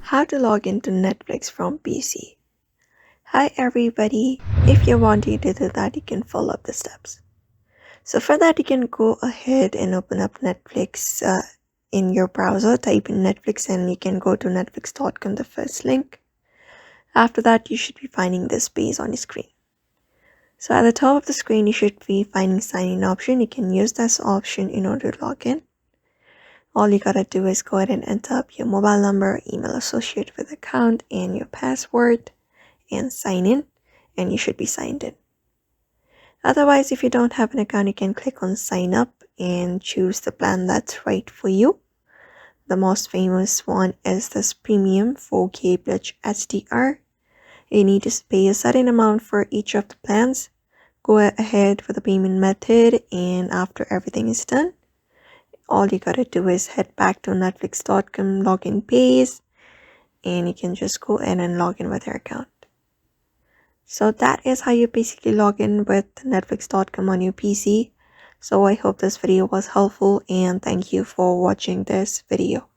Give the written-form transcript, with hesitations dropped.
How to log into Netflix from PC. Hi everybody, if you want to do that, you can follow up the steps. So for that, you can go ahead and open up Netflix in your browser, type in Netflix and you can go to netflix.com, the first link. After that, you should be finding this page on the screen. So at the top of the screen, you should be finding sign in option. You can use this option in order to log in. All you gotta do is go ahead and enter up your mobile number, email associated with the account, and your password, and sign in, and you should be signed in. Otherwise, if you don't have an account, you can click on sign up and choose the plan that's right for you. The most famous one is this premium 4K plus HDR. You need to pay a certain amount for each of the plans. Go ahead for the payment method, and after everything is done, all you gotta do is head back to netflix.com login page, and you can just go in and log in with your account. So that is how you basically log in with netflix.com on your PC. So I hope this video was helpful, and thank you for watching this video.